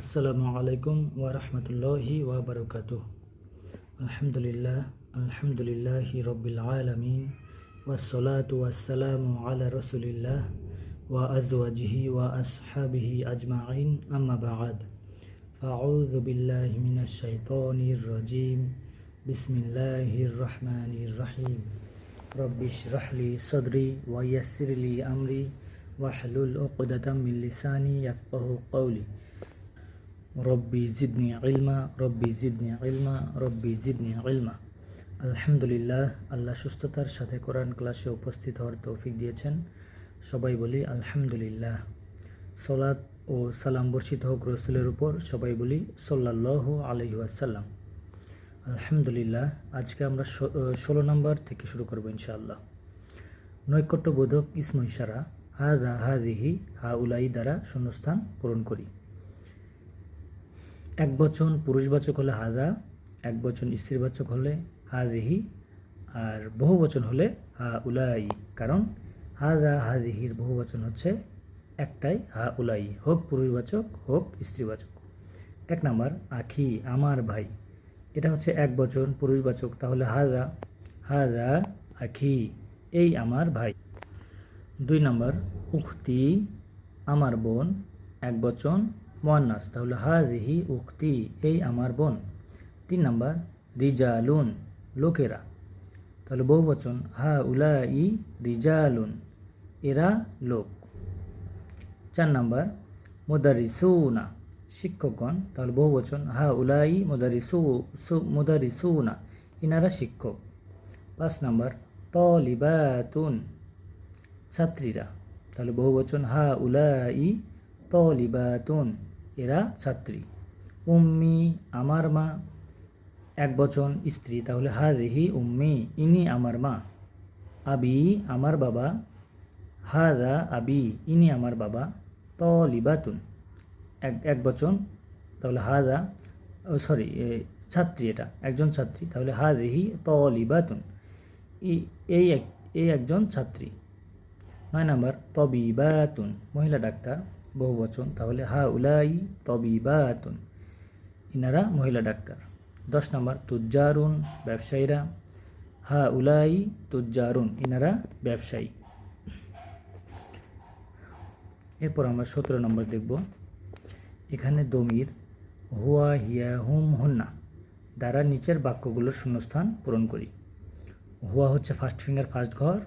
আসসালামু আলাইকুম ওয়া রাহমাতুল্লাহি ওয়া বারাকাতুহু। আলহামদুলিল্লাহি রাব্বিল আলামিন ওয়াসসালাতু ওয়াসসালামু আলা রাসূলিল্লাহ ওয়া আজওয়াজিহি ওয়া আসহাবিহি আজমাইন আম্মা বা'দ। আউযু বিল্লাহি মিনাশ শাইতানির রাজীম। বিসমিল্লাহির রহমানির রহিম। রব্বিশ রাহলি সাদরি ওয়া ইয়াসসিরলি আমরি ওয়াহলুল উকদাতাম মিন লিসানি ইয়াফকাহু কওলি। রব্বি জিদনি ইলমা, রব্বি জিদনি ইলমা, রব্বি জিদনি ইলমা। আলহামদুলিল্লাহ, আল্লাহ সুস্থতার সাথে কোরআন ক্লাসে উপস্থিত হওয়ার তৌফিক দিয়েছেন। সবাই বলি আলহামদুলিল্লাহ। সালাত ও সালাম বর্ষিত হোক রসুলের উপর, সবাই বলি সাল্লাল্লাহু আলাইহি ওয়াসাল্লাম। আলহামদুলিল্লাহ, আজকে আমরা 16 নম্বর থেকে শুরু করব ইনশাআল্লাহ। নৈকট্যবোধক ইসমু ইশারা হাযা, হাযিহি, হাউলাই দ্বারা শূন্যস্থান পূরণ করি। একবচন পুরুষবাচক হলে হাযা, একবচন স্ত্রীবাচক হলে হাযিহি, আর বহুবচন হলে হাউলাই। কারণ হাযা হাযিহির বহুবচন হচ্ছে একটাই, হাউলাই, হোক পুরুষবাচক হোক স্ত্রীবাচক। 1 নাম্বার আখি, আমার ভাই। এটা হচ্ছে একবচন পুরুষবাচক, তাহলে হাযা, হাযা আখি, এই আমার ভাই। 2 নাম্বার উখতি, আমার বোন, একবচন মুয়ান্নাস, তাহলে হাযিহি উখতি, এই আমার বোন। 3 নাম্বার রিজালুন, লোকেরা, তাহলে বহুবচন হাউলাই রিজালুন, এরা লোক। 4 নাম্বার মুদারিসুনা, শিক্ষকগণ, তাহলে বহুবচন হাউলাই মুদারিসুনা, ইনারা শিক্ষক। 5 নাম্বার তলিবাতুন, ছাত্রীরা, তাহলে বহুবচন হাউলাই তলিবাতুন, এরা ছাত্রী। উম্মি, আমার মা, একবচন স্ত্রী, তাহলে হাযিহি উম্মি, ইনি আমার মা। আবি, আমার বাবা, হাযা আবি, ইনি আমার বাবা। তলিবাতুন, একবচন, তাহলে হাযা, ছাত্রী, এটা একজন ছাত্রী, তাহলে হাযিহি তলিবাতুন, এই একজন ছাত্রী। 9 নাম্বার তবিবাতুন, মহিলা ডাক্তার, বহুবচন, তাহলে হাউলাই তবিবাতুন, ইনারা মহিলা ডাক্তার। 10 নাম্বার তুজ্জারুন, ব্যবসায়ীরা, হাউলাই তুজ্জারুন, ইনারা ব্যবসায়ী। এরপর আমরা 17 নম্বর দেখব। এখানে দমির হুয়া, হিয়া, হুম, হুন্না দ্বারা নিচের বাক্যগুলোর শূন্যস্থান পূরণ করি। হুয়া হচ্ছে ফার্স্ট ফিঙ্গার ফার্স্ট ঘর,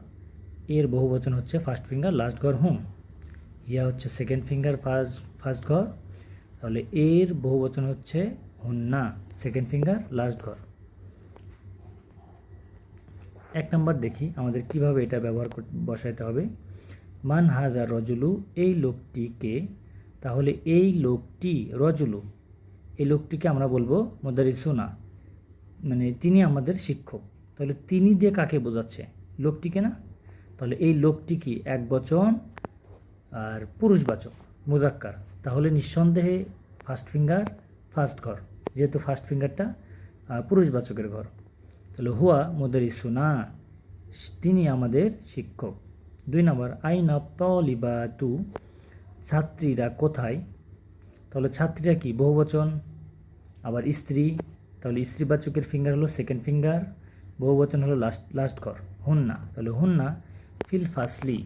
এর বহুবচন হচ্ছে ফার্স্ট ফিঙ্গার লাস্ট ঘর হুম। হিয়া হচ্ছে সেকেন্ড ফিঙ্গার ফার্স্ট ঘর, তাহলে এর বহুবচন হচ্ছে হুন্না, সেকেন্ড ফিঙ্গার লাস্ট ঘর। 1 নম্বর দেখি আমাদের কিভাবে এটা ব্যবহার বসাইতে হবে। মান হাযা রজুলু, এই লোকটিকে, তাহলে এই লোকটি রজুলু, এই লোকটিকে আমরা বলবো মুদারিসুনা, মানে তিনি আমাদের শিক্ষক। তাহলে তিনি দিয়ে কাকে বোঝাচ্ছে? লোকটিকে না? তাহলে এই লোকটি কি একবচন আর পুরুষবাচক মুযাক্কার, তাহলে নিঃসন্দেহে ফার্স্ট ফিঙ্গার ফার্স্ট ঘর, যেহেতু ফার্স্ট ফিঙ্গারটা পুরুষবাচকের ঘর। তাহলে হুয়া মুদারিসুনা, তিনি আমাদের শিক্ষক। 2 নম্বর আইনা তলিবাতু, ছাত্রীরা কোথায়? তাহলে ছাত্রীরা কি বহুবচন, আবার স্ত্রী, তাহলে স্ত্রীবাচকের ফিঙ্গার হলো সেকেন্ড ফিঙ্গার, বহুবচন হলো লাস্ট ঘর হুন্না, তাহলে হুন্না ফিল ফাসলি,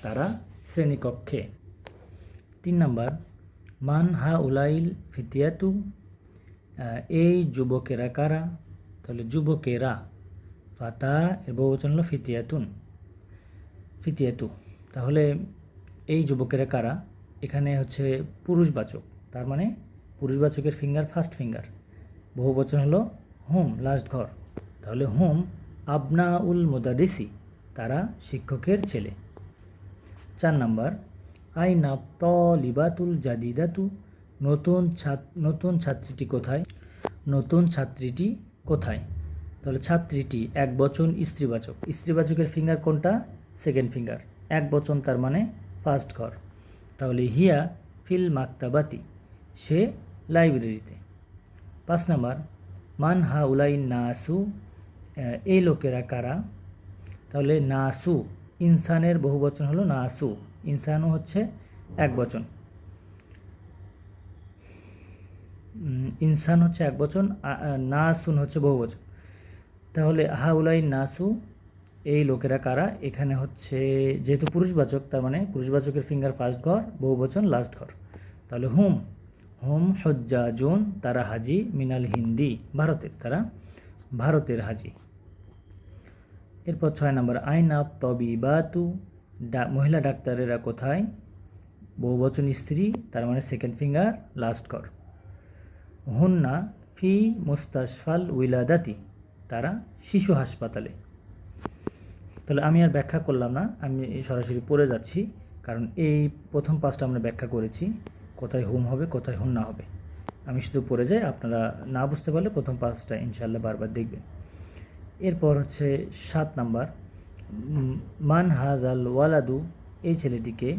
তারা শ্রেণীকক্ষে। 3 নম্বর মান হা উলাইল ফিতিয়াতু, এই যুবকেরা কারা? তাহলে যুবকেরা, ফাতা এর বহুবচন হলো ফিতিয়াতু, তাহলে এই যুবকেরা কারা? এখানে হচ্ছে পুরুষবাচক, তার মানে পুরুষবাচকের ফিঙ্গার ফার্স্ট ফিঙ্গার, বহুবচন হলো হুম লাস্ট ঘর, তাহলে হুম আবনাউল মুদারিসি, তারা শিক্ষকের ছেলে। 4 নম্বর আইনা তলিবাতুল জাদিদাতু, নতুন ছাত্রীটি কোথায়? নতুন ছাত্রীটি কোথায়? তাহলে ছাত্রীটি একবচন স্ত্রীবাচকের ফিঙ্গার কোনটা? সেকেন্ড ফিঙ্গার, একবচন, তার মানে ফার্স্ট ঘর, তাহলে হিয়া ফিল মাকতাবাতি, সে লাইব্রেরিতে। 5 নম্বর মান হা উলাই নাসু, এই লোকেরা কারা? তাহলে নাসু, ইনসানের বহুবচন হলো নাসু, ইনসানও হচ্ছে একবচন। ইনসান হচ্ছে এক বচন, নাসুন হচ্ছে বহু বচন। তাহলে হাউলাই নাসু, এই লোকেরা কারা, এখানে হচ্ছে যেহেতু পুরুষবাচক, তার মানে পুরুষবাচকের ফিঙ্গার ফার্স্ট ঘর, বহু বচন লাস্ট ঘর। তাহলে হুম হুম হজ্জাজুন, তারা হাজি, মিনাল হিন্দি, ভারতের, তারা ভারতের হাজি। এরপর 6 নম্বর, আইনা তবিবাতু, মহিলা ডাক্তারেরা কোথায়, বহু বচন স্ত্রী, তার মানে সেকেন্ড ফিঙ্গার লাস্ট ঘর। হুন্না ফি মুস্তাশফাল উইলাদাতি, তারা শিশু হাসপাতালে। তাহলে আমি আর ব্যাখ্যা করলাম না, আমি সরাসরি পড়ে যাচ্ছি, কারণ এই প্রথম পাঁচটা আমরা ব্যাখ্যা করেছি, কোথায় হুম হবে কোথায় হুন্না হবে। আমি শুধু পড়ে যাই, আপনারা না বুঝতে পারলে প্রথম পাঁচটা ইনশাআল্লাহ বারবার দেখবেন। এরপর হচ্ছে 7 নাম্বার, মান হাদাল ওয়ালাদু, এই ছেলেটিকে,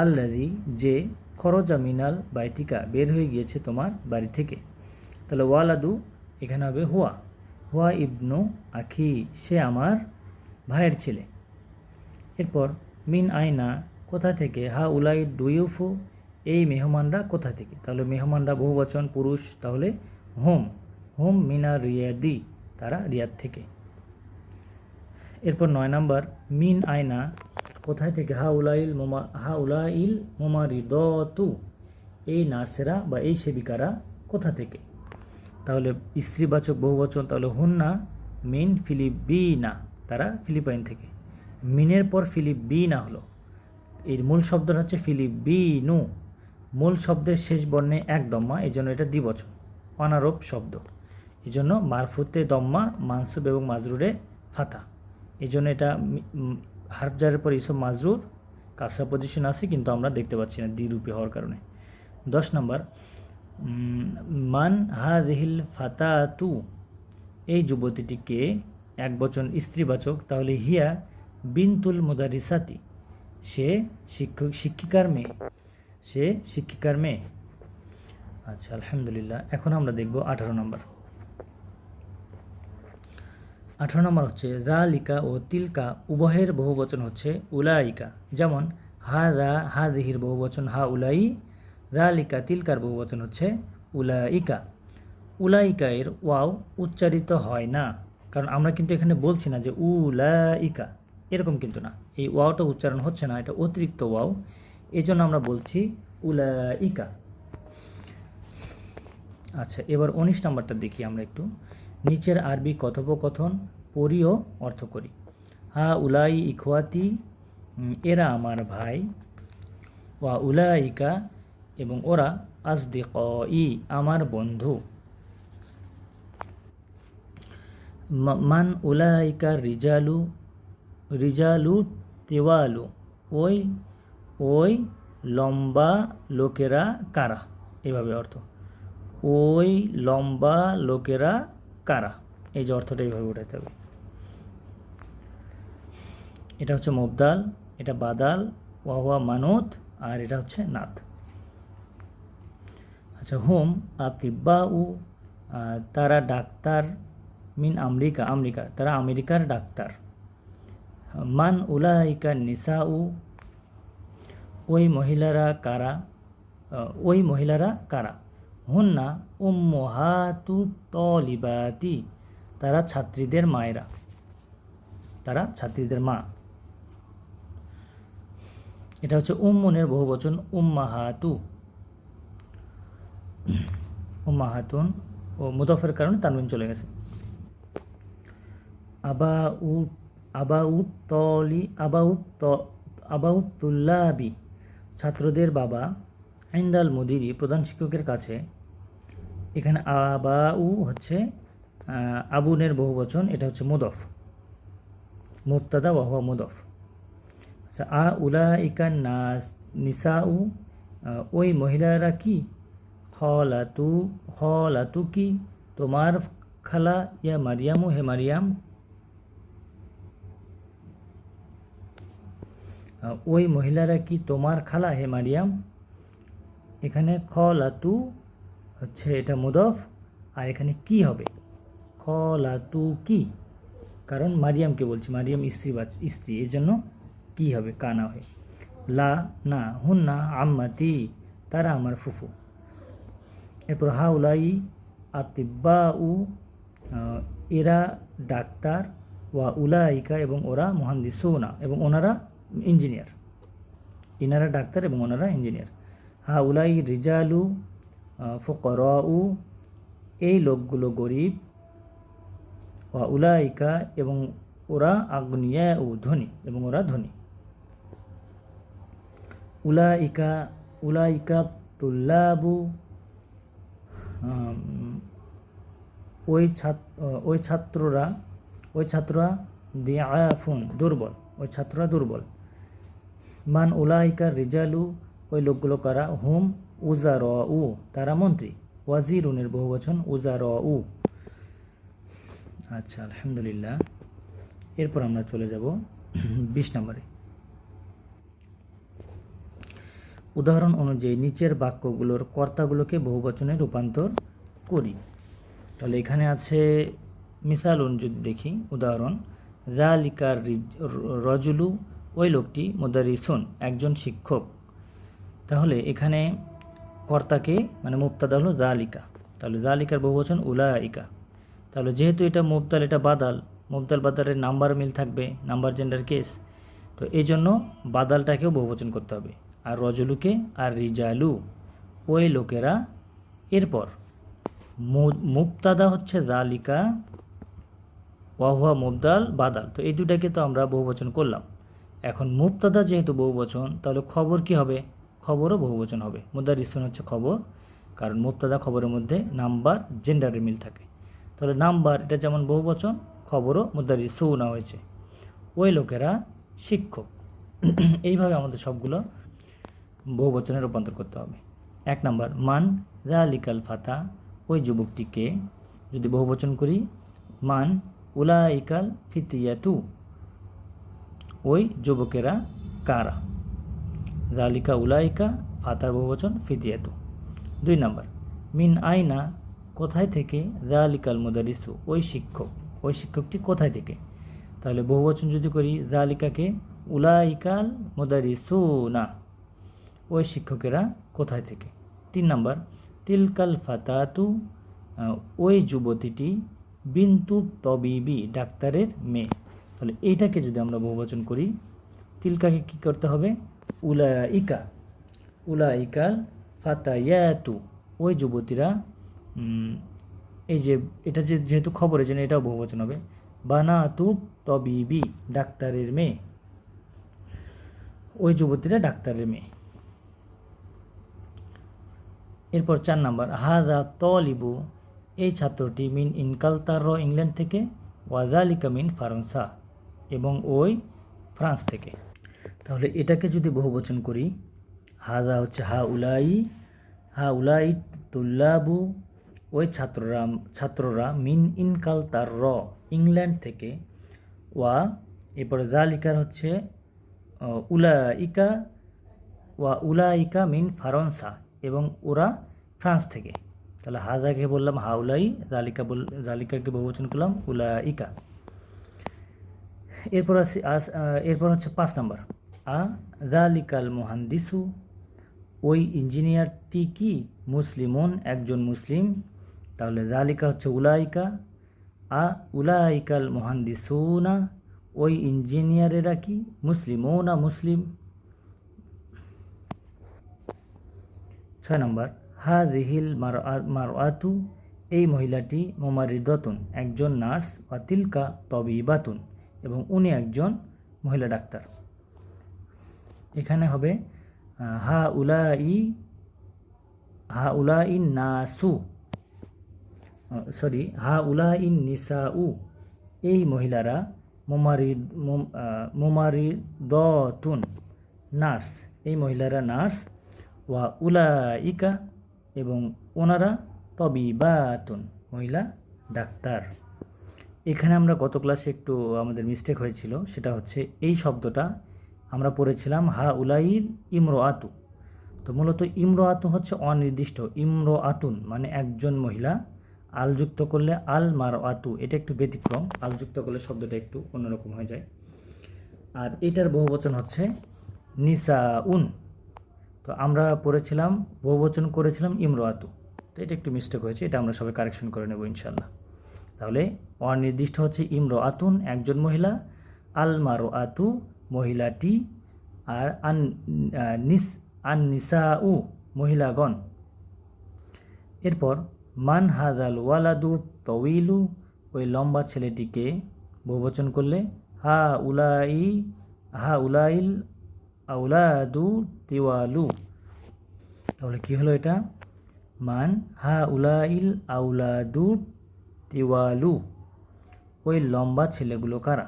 আল্লাদি, যে, খরজা মিনাল বাইতিকা, বের হয়ে গিয়েছে তোমার বাড়ি থেকে। তাহলে ওয়ালাদু এখানে হবে হুয়া, হুয়া ইবনু আখি, সে আমার ভাইয়ের ছেলে। এরপর মিন আইনা, কোথা থেকে, হা উলাই দুইউফু, এই মেহমানরা কোথা থেকে। তাহলে মেহমানরা বহু বচন পুরুষ, তাহলে হোম, হোম মিনা রিয়াদি, তারা রিয়াদ থেকে। এরপর 9 নাম্বার, মিন আয়না, কোথায় থেকে, হা উলাইল মোমারিদতু, এই নার্সেরা বা এই সেবিকারা কোথা থেকে। তাহলে স্ত্রীবাচক বহুবচন, তাহলে হুন্না মিন ফিলিপিনা, তারা ফিলিপাইন থেকে। মিনের পর ফিলিপিনা হলো, এর মূল শব্দটা হচ্ছে ফিলিপিনু, মূল শব্দের শেষ বর্ণে এক দম্মা, এই জন্য এটা দ্বিবচন, অনারোপ শব্দ, এই জন্য মারফুতে দম্মা, মানসুব এবং মাজরুরে ফাতা, এই জন্য এটা হারফ জারের পর ইসম মাজরুর কাসরা পজিশন আছে, কিন্তু আমরা দেখতে পাচ্ছি না দ্বিরূপী হওয়ার কারণে। 10 নম্বর, মান হাযিহিল ফাতাতু, এই যুবতীটিকে, এক বচন স্ত্রীবাচক, তাহলে হিয়া বিনতুল মুদারিসাতি, সে শিক্ষিকার মেয়ে, সে শিক্ষিকার মেয়ে। আচ্ছা, আলহামদুলিল্লাহ। এখন আমরা দেখব 18 নম্বর। 18 নম্বর হচ্ছে যালিকা ও তিলকা, উভয়ের বহুবচন হচ্ছে উলাইকা, যেমন হাযা হাযিহির বহুবচন হা উলাই, যালিকা তিলকার বহুবচন হচ্ছে উলাইকা। উলাইকা এর ওয়াও উচ্চারিত হয় না, কারণ আমরা কিন্তু এখানে বলছি না যে উলাইকা, এরকম কিন্তু না, এই ওয়াওটা উচ্চারণ হচ্ছে না, এটা অতিরিক্ত ওয়াও, এই জন্য আমরা বলছি উলাইকা। আচ্ছা, এবার 19 নম্বরটা দেখি আমরা একটু। নিচের আরবি কথোপকথন পড়ি ও অর্থ করি। হা উলাই ইখওয়াতি, এরা আমার ভাই, ওয়া উলাইকা, এবং ওরা আসদিকই, আমার বন্ধু। মান উলাইকা রিজালু, রিজালু তিওয়ালু, ওই ওই লম্বা লোকেরা কারা, এভাবে অর্থ, ওই লম্বা লোকেরা কারা, এই যে অর্থটা এইভাবে উঠাতে হবে। এটা হচ্ছে মুবদাল, এটা বাদাল, ওয়াহুয়া মানত, আর এটা হচ্ছে নাত। আচ্ছা, হুম আতিব্বাউ, তারা ডাক্তার, মিন আমেরিকা, আমেরিকা, তারা আমেরিকার ডাক্তার। মান উলাইকা নিসাউ, ওই মহিলারা কারা, ওই মহিলারা কারা। হুন্না উম্মুহাতু তলিবাতি, তারা ছাত্রীদের মায়েরা, তারা ছাত্রীদের মা। এটা হচ্ছে উম্মুনের বহুবচন উম্মাহাতু, উম্মাহাতুন, ও মুদাফের কারণে তানবিন চলে গেছে। আবাউতুল্লাবি, ছাত্রদের বাবা, ইনদাল মুদিরি, প্রধান শিক্ষকের কাছে। এখানে আবাউ হচ্ছে আবুনের বহুবচন, এটা হচ্ছে মুদফ, মুবতাদা ওয়া হুয়া মুদফ। আচ্ছা, উলাইকা নাস নিসাউ, ওই মহিলারা কি, খলাতু কি, তোমার খালা, ইয়া মারিয়ামু, হে মারিয়াম, ওই মহিলারা কি তোমার খালা, হে মারিয়াম। এখানে খলাতু হচ্ছে এটা মুদফ, আর এখানে কি হবে, খলাতু কি, কারণ মারিয়ামকে বলছি, মারিয়াম স্ত্রী, এই জন্য কি হবে, কানা হয়। লা না, হুন্না আম্মাতি, তারা আমার ফুফু। এরপর হাউলাই আতিব্বা উ, এরা ডাক্তার, ওয়া উলাইকা এবং ওরা মুহান্দিসুনা এবং ওনারা ইঞ্জিনিয়ার। ইনারা ডাক্তার এবং ওনারা ইঞ্জিনিয়ার। হাউলাই রিজালু ফুকরাউ, এই লোকগুলো গরিব, ওয়া উলাইকা এবং ওরা আগনিয়া ও ধনী এবং ওরা ধনী। উলাইকা উলাইকা তুল্লাবু, ওই ছাত্ররা দিআফুন, দুর্বল, ওই ছাত্ররা দুর্বল। মান উলাইকা রিজালু, ওই লোকগুলো কারা? হুম উজারউ, তারা মন্ত্রী। ওয়াজিরুনের বহুবচন উজারউ। আচ্ছা, আলহামদুলিল্লাহ। এরপর আমরা চলে যাব 20 নম্বরে। উদাহরণ অনুযায়ী নিচের বাক্যগুলোর কর্তাগুলোকে বহুবচনে রূপান্তর করি। তাহলে এখানে আছে মিসালুন, যদি দেখি উদাহরণ, যালিকার রজুলু, ওই লোকটি, মুদারিসুন, একজন শিক্ষক। তাহলে এখানে কর্তাকে মানে মুবতাদা হলো যালিকা, তাহলে যালিকার বহুবচন উলাইকা। তাহলে যেহেতু এটা মুবতাল, এটা বাদাল, মুবতাল বাদালের নাম্বার মিল থাকবে, নাম্বার জেন্ডার কেস, তো এই জন্য বাদালটাকেও বহুবচন করতে হবে। আর রজুলুকে আর রিজালু, ওই লোকেরা। এরপর মুবতাদা হচ্ছে যালিকা, ওয়াহুয়া মুবদাল বাদাল, তো এই দুটাকে তো আমরা বহুবচন করলাম। এখন মুবতাদা যেহেতু বহুবচন, তাহলে খবর কি হবে? খবরও বহুবচন হবে। মুদারিসুন হচ্ছে খবর, কারণ মুবতাদা খবরের মধ্যে নাম্বার জেন্ডারের মিল থাকে। তাহলে নাম্বার এটা যেমন বহুবচন, খবরও মুদারিসুনা হয়েছে, ওই লোকেরা শিক্ষক। এইভাবে আমাদের সবগুলো বহুবচনে রূপান্তর করতে হবে। 1 নম্বর, মান যালিকাল ফাতা, ওই যুবকটিকে। যদি বহুবচন করি, মান উলাইকাল ফিতিয়াতু, ওই যুবকেরা কারা? যালিকা উলাইকা, ফাতার বহুবচন ফিতিয়াতু। 2 নম্বর, মিন আইনা, কোথায় থেকে? যালিকাল মুদারিসু, ওই শিক্ষক, ওই শিক্ষকটি কোথায় থেকে? তাহলে বহুবচন যদি করি, যালিকাকে উলাইকাল মুদারিসুনা, ওই শিক্ষকেরা কোথায় থেকে? 3 নম্বর, তিলকাল ফাতাতু, ওই যুবতীটি, বিন্তু তবিবি, ডাক্তারের মেয়ে। তাহলে এইটাকে যদি আমরা বহুবচন করি, তিলকাকে কি করতে হবে? উলাইকা, উলাইকাল ফাতায়াতু, ওই যুবতীরা। এই যে এটা যেহেতু খবরের জন্য এটাও বহুবচন হবে। বানাতু তবিবি, ডাক্তারের মেয়ে, ওই যুবতীরা ডাক্তারের মেয়ে। এরপর 4 নম্বর, হাদা তলিবু, এই ছাত্রটি, মিন ইনকালতার, ইংল্যান্ড থেকে, ওয়াজালিকা মিন ফারান্সা, এবং ওই ফ্রান্স থেকে। তাহলে এটাকে যদি বহুবচন করি, হাদা হচ্ছে হা উলাই তুল্লাবু, ওই ছাত্ররা মিন ইনকালতার, ইংল্যান্ড থেকে, ওয়া, এরপরে জালিকার হচ্ছে উলাইকা, ওয়া উলাইকা মিন ফারান্সা, এবং ওরা ফ্রান্স থেকে। তাহলে হাজাকে বললাম হাউলাই, জালিকাকে বহুবচন করলাম উলাইকা। এরপর হচ্ছে 5 নম্বর, জালিকাল মুহান্দিসু, ওই ইঞ্জিনিয়ারটি কি? মুসলিমুন, একজন মুসলিম। তাহলে জালিকা হচ্ছে উলাইকা, উলাইকাল মুহান্দিসুনা, ওই ইঞ্জিনিয়ারেরা কি? মুসলিমুনা, মুসলিম। 6 নম্বর, হাযিহিল মারআতু, এই মহিলাটি, মুমারিদাতুন, একজন নার্স, ওয়া তিলকা তবিবাতুন, এবং উনি একজন মহিলা ডাক্তার। এখানে হবে হা উলাই নাসু, হা উলাই নিসাউ, এই মহিলারা, মুমারিদাতুন, নার্স, এই মহিলারা নার্স, ওয়া উলাইকা, এবং ওনারা তবিবাতুন, মহিলা ডাক্তার। এখানে আমরা গত ক্লাসে একটু আমাদের মিস্টেক হয়েছিল, সেটা হচ্ছে এই শব্দটা আমরা পড়েছিলাম হা উলাইল ইমরোআতু। তো মূলত ইমরোআতু হচ্ছে অনির্দিষ্ট, ইমরোআতুন মানে একজন মহিলা, আল যুক্ত করলে আল মারআতু, এটা একটু ব্যতিক্রম, আল যুক্ত করলে শব্দটা একটু অন্যরকম হয়ে যায়। আর এটার বহুবচন হচ্ছে নিসাউন। তো আমরা বহুবচন করেছিলাম ইমরোআতু। তো এটা একটু মিস্টেক হয়েছে, এটা আমরা সবাই কারেকশন করে নেব ইনশাল্লাহ। তাহলে অনির্দিষ্ট হচ্ছে ইমরো আতুন একজন মহিলা, আলমারো আতু মহিলাটি, আর নিসাউ মহিলাগণ। এরপর মান হাদাল ওয়ালাদু তউইলু ওই লম্বা ছেলেটিকে বহুবচন করলে হা উলাইল আউলাদু তিওয়ালু। তাহলে কি হলো এটা? মান হা উলাইল আউলাদু তিওয়ালু, ওই লম্বা ছেলেগুলো কারা?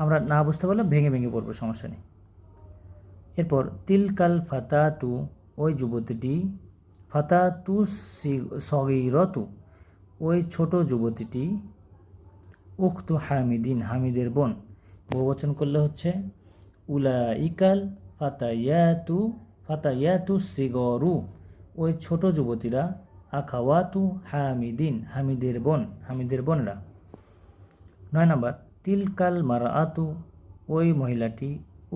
আমরা না বুঝতে পারলে ভেঙে ভেঙে পড়বো, সমস্যা নেই। এরপর তিলকাল ফাতাতু ওই যুবতীটি, ফাতাতু সগীরতু ওই ছোট যুবতীটি, উখতু হামিদিন হামিদের বোন। বহুবচন করলে হচ্ছে উলাইকাল ফাতায়াতু সিগরু ওই ছোট যুবতীরা, আখাওয়াতু হামিদিন হামিদের বোনরা। 9 নম্বর তিলকাল মারআতু ওই মহিলাটি,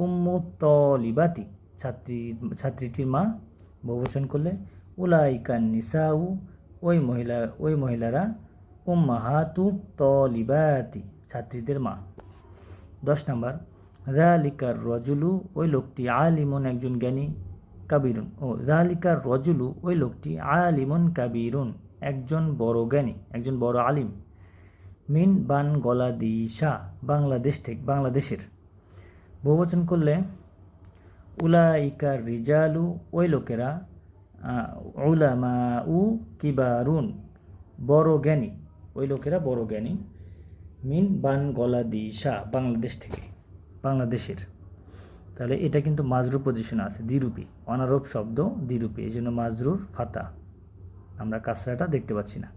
উম্মু তলিবাতি ছাত্রীটির মা। বহুবচন করলে উলাইকান নিসাউ ওই মহিলারা, উম্মাহাতু তলিবাতি ছাত্রীদের মা। 10 নম্বর যালিকার রজুলু ওই লোকটি, আলিমুন একজন জ্ঞানী, কাবিরুন যালিকার রজুলু ওই লোকটি, আলিমুন কাবিরুন একজন বড় জ্ঞানী, একজন বড় আলিম। মিন বাংলাদেশা বাংলাদেশের। বহুবচন করলে উলাইকার রিজালু ওই লোকেরা, উলামাউ কিবারুন বড় জ্ঞানী, ওই লোকেরা বড় জ্ঞানী। মিন বাংলাদেশা বাংলাদেশের। তাহলে এটা কিন্তু মাজরুর পজিশনে আছে, দ্বিরূপী অনারোপ শব্দ দ্বিরূপী, এই জন্য মাজরুর ফাতা, আমরা কাসরাটা দেখতে পাচ্ছি না।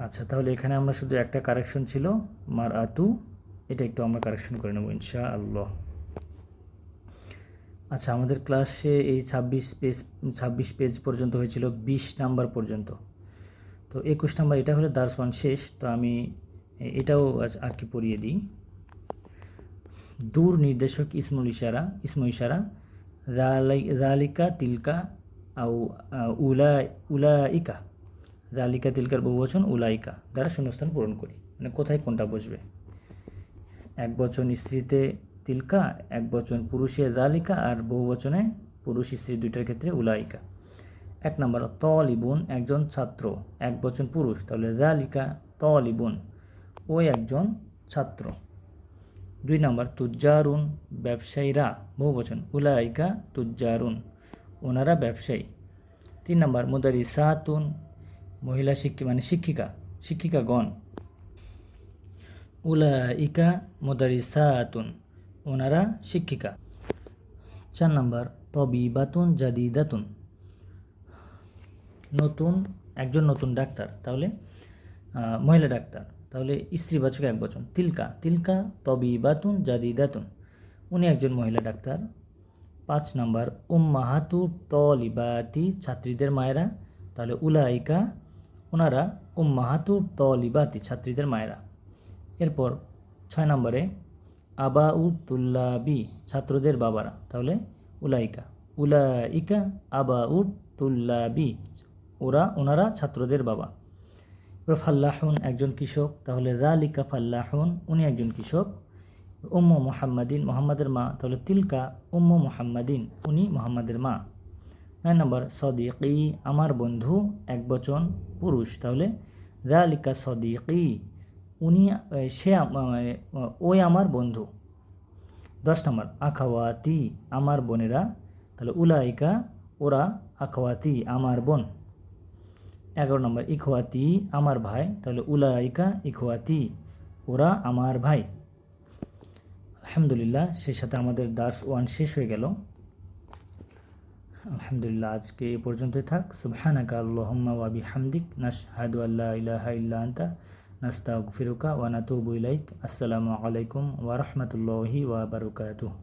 আচ্ছা, তাহলে এখানে আমরা শুধু একটা কারেকশন ছিল মারআতু, এটা একটু আমরা কারেকশন করে নেব ইনশাআল্লাহ। আচ্ছা, আমাদের ক্লাসে এই 26 পেজ পর্যন্ত হয়েছিল, 20 নাম্বার পর্যন্ত। তো 21 নাম্বার এটা হলে দার্স 1 শেষ। তো আমি এটাও আর কি পড়িয়ে দিই। দূর নির্দেশক ইসমু ইশারা যালিকা তিলকা আউ উলাইকা, যালিকা তিলকার বহুবচন উলাইকা দ্বারা শূন্যস্থান পূরণ করি, মানে কোথায় কোনটা বসবে। এক বচন স্ত্রীতে তিলকা, এক বচন পুরুষে যালিকা, আর বহুবচনে পুরুষ স্ত্রী দুইটার ক্ষেত্রে উলাইকা। 1 নম্বর তলিবুন একজন ছাত্র, এক বচন পুরুষ, তাহলে যালিকা তলিবুন ওই একজন ছাত্র। 2 নম্বর তুজ্জারুন ব্যবসায়ীরা, বহুবচন, উলাইকা তুজ্জারুন ওনারা ব্যবসায়ী। 3 নম্বর মুদারিসাতুন মহিলা শিক্ষিকাগণ, উলাইকা মুদারিসাতুন ওনারা শিক্ষিকা। 4 নম্বর তবিবাতুন জাদিদাতুন একজন নতুন ডাক্তার, তাহলে মহিলা ডাক্তার, তাহলে স্ত্রীবাচক এক বচন, তিলকা তবিবাতুন জাদিদাতুন উনি একজন মহিলা ডাক্তার। 5 নম্বর উম্মাহাতু তলিবাতি ছাত্রীদের মায়েরা, তাহলে উলাইকা ওনারা উম্মাহাতু তলিবাতি ছাত্রীদের মায়েরা। এরপর 6 নম্বরে আবাউ তুল্লাবি ছাত্রদের বাবারা, তাহলে উলাইকা আবাউ তুল্লাবি ওনারা ছাত্রদের বাবা। এরপর ফাল্লাহুন একজন কৃষক, তাহলে যালিকা ফাল্লাহুন উনি একজন কৃষক। উম্মু মুহাম্মাদিন মুহাম্মাদের মা, তাহলে তিলকা উম্মু মুহাম্মাদিন উনি মুহাম্মাদের মা। 9 নম্বর সদিকি আমার বন্ধু, এক বচন পুরুষ, তাহলে যালিকা সদিকি উনি ওই আমার বন্ধু। 10 নম্বর আখাওয়াতি আমার বোনেরা, তাহলে উলাইকা ওরা আখাওয়াতি আমার বোন। 11 নম্বর ইখওয়াতি আমার ভাই, তাহলে উলাইকা ইখওয়াতি ওরা আমার ভাই। আলহামদুলিল্লাহ, সেই সাথে আমাদের দার্স 1 শেষ হয়ে গেল। আলহামদুলিল্লাহ, আজকে এ পর্যন্তই থাক। সুবহানাকা আল্লাহুম্মা ওয়া বিহামদিক নাশহাদু আল্লা ইলাহা ইল্লা আনতা নাস্তাগফিরুকা ওয়া নাতুবু ইলাইক। আসসালামু আলাইকুম ওয়া রাহমাতুল্লাহি ওয়া বারাকাতুহু।